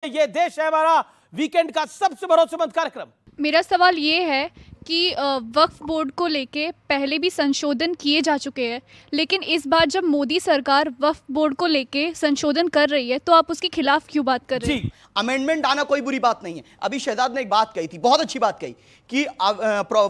ये देश है हमारा, वीकेंड का सबसे भरोसेमंद कार्यक्रम। मेरा सवाल ये है कि वक्फ बोर्ड को लेके पहले भी संशोधन किए जा चुके हैं, लेकिन इस बार जब मोदी सरकार वक्फ बोर्ड को लेके संशोधन कर रही है तो आप उसके खिलाफ क्यों बात कर रहे हैं? अमेंडमेंट आना कोई बुरी बात नहीं है। अभी शहजाद ने एक बात कही थी, बहुत अच्छी बात कही कि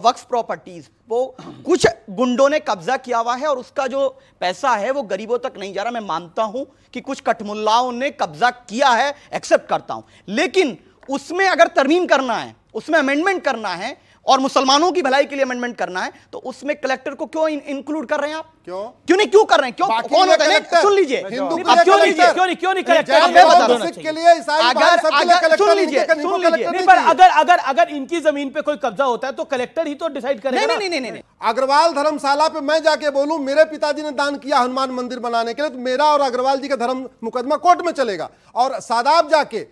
वक्फ प्रॉपर्टीज वो कुछ गुंडों ने कब्जा किया हुआ है और उसका जो पैसा है वो गरीबों तक नहीं जा रहा। मैं मानता हूं कि कुछ कठमुल्लाओं ने कब्जा किया है, एक्सेप्ट करता हूं, लेकिन उसमें अगर तरमीम करना है, उसमें अमेंडमेंट करना है और मुसलमानों की भलाई के लिए अमेंडमेंट करना है तो उसमें कलेक्टर को क्यों इंक्लूड कर रहे हैं आप? क्यों नहीं कर रहे हैं? क्यों कौन होता है? सुन लीजिए, क्यों नहीं कलेक्टर? अगर इनकी जमीन पे कोई कब्जा होता है तो कलेक्टर ही तो डिसाइड करेगा। नहीं। अग्रवाल धर्मशाला पे मैं जाके बोलूं मेरे पिताजी ने दान किया हनुमान मंदिर बनाने के लिए, तो मेरा और अग्रवाल जी का धर्म मुकदमा कोर्ट में चलेगा। और सादाब जाके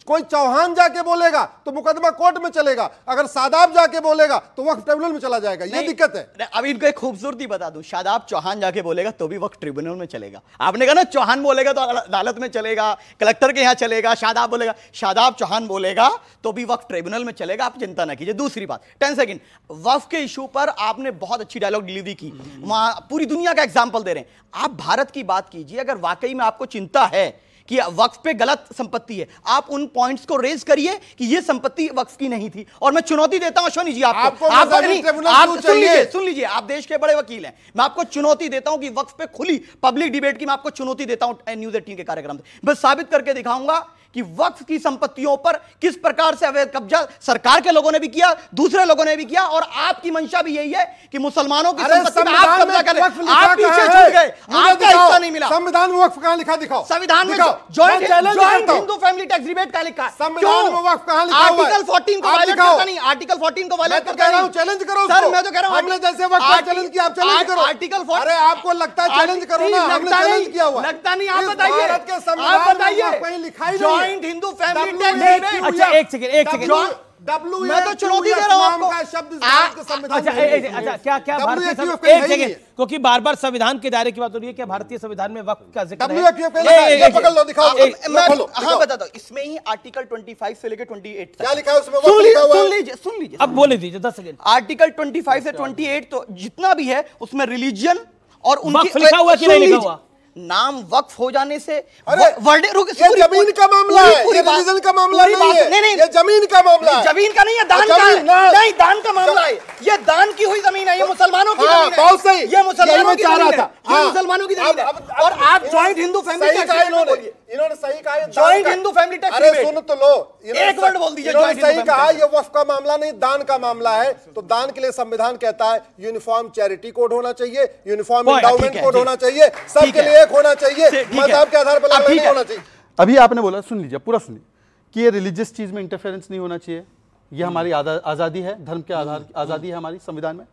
कोई चौहान जाके बोलेगा तो मुकदमा कोर्ट में चलेगा, अगर सादाब जाके बोलेगा तो वक्फ ट्रिब्यूनल में चला जाएगा। ये दिक्कत है। अब इनको एक खूबसूरती बता दूं, शादाब चौहान जाके बोलेगा तो भी वक्फ ट्रिब्यूनल में चलेगा। आपने कहा ना चौहान बोलेगा तो अदालत में चलेगा, कलेक्टर के यहां चलेगा, शादाब बोलेगा, शादाब चौहान बोलेगा तो भी वक्फ ट्रिब्यूनल में चलेगा। आप चिंता ना कीजिए। दूसरी बात, 10 सेकंड, वक्फ के इशू पर आपने बहुत अच्छी डायलॉग डिलीवरी की, वहां पूरी दुनिया का एग्जाम्पल दे रहे हैं। आप भारत की बात कीजिए, अगर वाकई में आपको चिंता है कि वक्फ पे गलत संपत्ति है, आप उन पॉइंट्स को रेज करिए कि ये संपत्ति वक्फ की नहीं थी। और मैं चुनौती देता हूं अश्वनी जी आपको आप सुन लीजिए, आप देश के बड़े वकील हैं, मैं आपको चुनौती देता हूं कि वक्फ पे खुली पब्लिक डिबेट की मैं आपको चुनौती देता हूं न्यूज़ 18 के कार्यक्रम से। मैं साबित करके दिखाऊंगा कि वक्फ की संपत्तियों पर किस प्रकार से अवैध कब्जा सरकार के लोगों ने भी किया, दूसरे लोगों ने भी किया, और आपकी मंशा भी यही है कि मुसलमानों की संपत्ति में आप कब्जा करें। आप पीछे छूट गए, आपका हिस्सा नहीं मिला। संविधान में वक्फ कहां लिखा? दिखाओ संविधान में। Joint Hindu family tax rebate कहां लिखा? संविधान में वक्फ कहां लिखा? आर्टिकल 14 को वायलेट करता नहीं, आर्टिकल 14 को वायलेट करता नहीं। चैलेंज करो सर, मैं तो कह रहा हूं हमने जैसे वक्फ का चैलेंज किया, आप चैलेंज करो। आर्टिकल 14, अरे आपको लगता है चैलेंज करो ना, हमने चैलेंज किया हुआ। लगता नहीं, आप बताइए, भारत के संविधान में कहीं लिखा ही नहीं। Joint Hindu family. अच्छा एक सेकंड, मैं तो चुनौती दे रहा हूं आपको। अच्छा क्या भारतीय एक सेकंड, क्योंकि बार बार संविधान के दायरे की बात हो रही है, क्या भारतीय संविधान में वक्फ का जिक्र है? पकड़ लो, दिखाओ। हाँ बताता हूं, इसमें ही आर्टिकल 25 से लेकर 28 तक क्या लिखा है उसमें? सुन लीजिए, अब बोले दीजिए 10 सेकंड। आर्टिकल 25 से 28 तो जितना भी है उसमें रिलीजन और उनकी लिखा हुआ कि नहीं लिखा हुआ? नाम वक्फ हो जाने से ये जमीन का मामला है, ये रिलीजन का मामला नहीं है। नहीं, ये जमीन का मामला है। जमीन का नहीं है, दान का है। नहीं, दान का मामला है। ये दान की हुई जमीन है, ये मुसलमानों की जमीन है। बहुत सही, ये मुसलमानों की जमीन है। ये मुसलमानों की जमीन है। और आप जॉइंट हिंदू फैमिली टैक्स, इन्होंने सही कहा, जॉइंट हिंदू फैमिली टैक्स। अरे सुन तो लो, एक वर्ड बोल दीजिए। इन्होंने सही कहा, ये वक्फ का मामला नहीं, दान का मामला है। तो दान के लिए संविधान कहता है यूनिफॉर्म चैरिटी कोड होना चाहिए, यूनिफॉर्म एंडाउमेंट कोड होना चाहिए, सबके लिए एक होना चाहिए, मजहब के आधार पर नहीं होना चाहिए। अभी आपने बोला, सुन लीजिए, पूरा सुनिए, कि ये रिलीजियस चीज में इंटरफेरेंस नहीं होना चाहिए, ये हमारी आज़ादी है, धर्म के आधार आज़ादी है हमारी संविधान में।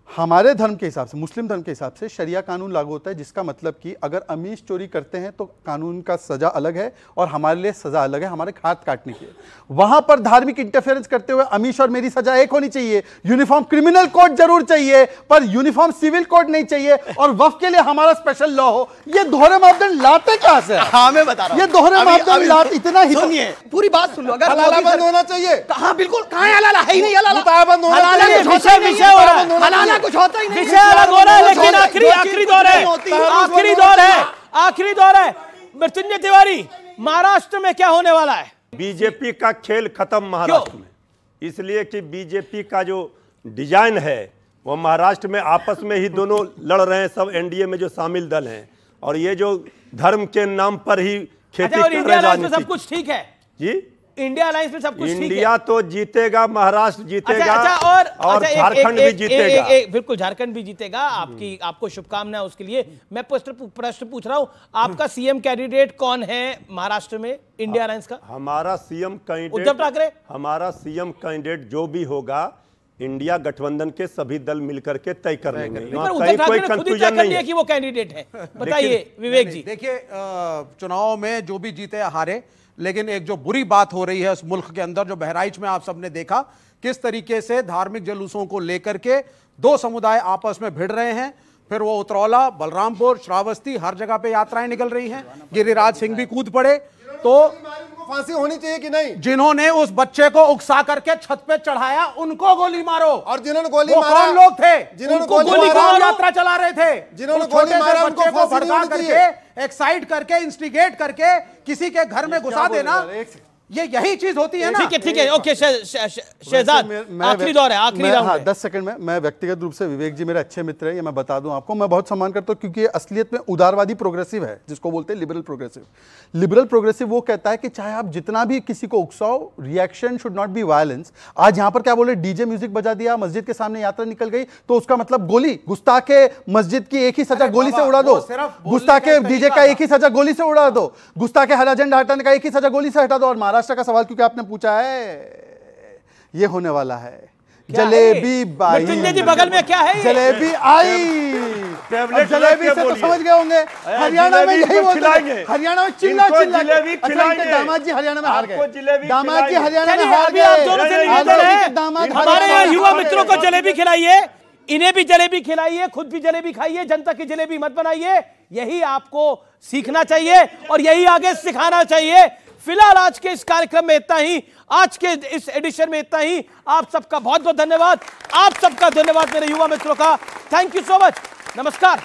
हमारे धर्म के हिसाब से, मुस्लिम धर्म के हिसाब से शरिया कानून लागू होता है, जिसका मतलब कि अगर अमीश चोरी करते हैं तो कानून का सजा अलग है और हमारे लिए सजा अलग है, हमारे हाथ काटने की। वहां पर धार्मिक इंटरफेरेंस करते हुए अमीश और मेरी सजा एक होनी चाहिए। यूनिफॉर्म क्रिमिनल कोड जरूर चाहिए पर यूनिफॉर्म सिविल कोड नहीं चाहिए, और वक्फ के लिए हमारा स्पेशल लॉ हो। ये दोहरे मापदंड लाते कहां से? हाँ मैं बता रहा हूं, ये दोहरे मापदंड लाते, इतना ही सुनिए, पूरी बात सुन लो। अगर हलाला बंद होना चाहिए। कहां? बिल्कुल, कहां है हलाला? है ही नहीं हलाला। बंद होना चाहिए। हलाला कुछ होता ही नहीं, विषय अलग हो रहा है, लेकिन आखिरी दौर है। मृत्युंजय तिवारी, महाराष्ट्र में क्या होने वाला है? बीजेपी का खेल खत्म महाराष्ट्र में, इसलिए कि बीजेपी का जो डिजाइन है वो महाराष्ट्र में आपस में ही दोनों लड़ रहे हैं, सब एनडीए में जो शामिल दल हैं, और ये जो धर्म के नाम पर ही खेती कर रहे हैं। सब कुछ ठीक है जी, इंडिया अलायंस में सब कुछ ठीक है। इंडिया तो जीतेगा, महाराष्ट्र जीतेगा, और झारखंड भी जीतेगा। बिल्कुल, झारखंड भी जीतेगा। आपको शुभकामनाएं उसके लिए। मैं प्रश्न पूछ रहा हूं, आपका सीएम कैंडिडेट कौन है महाराष्ट्र में इंडिया अलायंस का? हमारा सीएम कैंडिडेट उद्धव ठाकरे। हमारा सीएम कैंडिडेट जो भी होगा, इंडिया गठबंधन के सभी दल मिलकर के तय कर लेंगे। कोई कंफ्यूजन नहीं है कि वो कैंडिडेट है। बताइए विवेक जी। देखिए, चुनाव में जो भी जीते हारे, लेकिन एक जो बुरी बात हो रही है उस मुल्क के अंदर, जो बहराइच में आप सबने देखा किस तरीके से धार्मिक जुलूसों को लेकर के दो समुदाय आपस में भिड़ रहे हैं। फिर वो उतरौला, बलरामपुर, श्रावस्ती, हर जगह पे यात्राएं निकल रही हैं। गिरिराज सिंह भी कूद पड़े। तो इनको फांसी होनी चाहिए कि नहीं? जिन्होंने उस बच्चे को उकसा करके छत पे चढ़ाया उनको गोली मारो। और जिन्होंने गोली वो मारा कौन लोग थे? जिन्होंने उनको गोली गोली मारा, यात्रा चला रहे थे, जिन्होंने उस छोटे गोली मारा, से उनको बच्चे को फांसी नहीं भड़का होनी चाहिए। करके एक्साइट करके इंस्टिगेट करके किसी के घर में घुसा देना, ये यही चीज होती है ना। ठीक है ओके शहजाद, आखिरी दौर है, आखिरी राउंड है। 10 सेकंड में मैं व्यक्तिगत रूप से विवेक जी मेरे अच्छे मित्र है, ये मैं बता दूं आपको, मैं बहुत सम्मान करता हूं क्योंकि ये असलियत में उदारवादी प्रोग्रेसिव है, जिसको बोलते हैं लिबरल प्रोग्रेसिव। लिबरल प्रोग्रेसिव वो कहता है कि चाहे आप जितना भी किसी को उकसाओ, reaction should not be violence. आज यहां पर क्या बोले, डीजे म्यूजिक बजा दिया, मस्जिद के सामने यात्रा निकल गई, तो उसका मतलब गोली, गुस्ताखे मस्जिद की एक ही सजा गोली से उड़ा दो, गुस्ताखे डीजे का एक ही सजा गोली से उड़ा दो, गुस्ताखे हरा झंडा हटाने का एक ही सजा गोली से हटा दो। और महाराष्ट्र का सवाल क्योंकि आपने पूछा है, ये होने वाला है जलेबी बाई। मृत्युंजय जी बगल में क्या है? जलेबी आई। जलेबी से तो समझ गए होंगे, हरियाणा में यही बोलते हैं, हरियाणा में चिल्ला चिल्ला। दामाद जी हरियाणा में हार गए, दामाद जी हरियाणा में हार गए। आप दोनों से निवेदन है, हमारे यहाँ युवा मित्रों को जलेबी खिलाइए, इन्हें भी जलेबी खिलाइए, खुद भी जलेबी खाइए, जनता की जलेबी मत बनाइए। यही आपको सीखना चाहिए और यही आगे सिखाना चाहिए। फिलहाल आज के इस कार्यक्रम में इतना ही, आज के इस एडिशन में इतना ही। आप सबका बहुत बहुत धन्यवाद, आप सबका धन्यवाद मेरे युवा मित्रों का। थैंक यू सो मच, नमस्कार।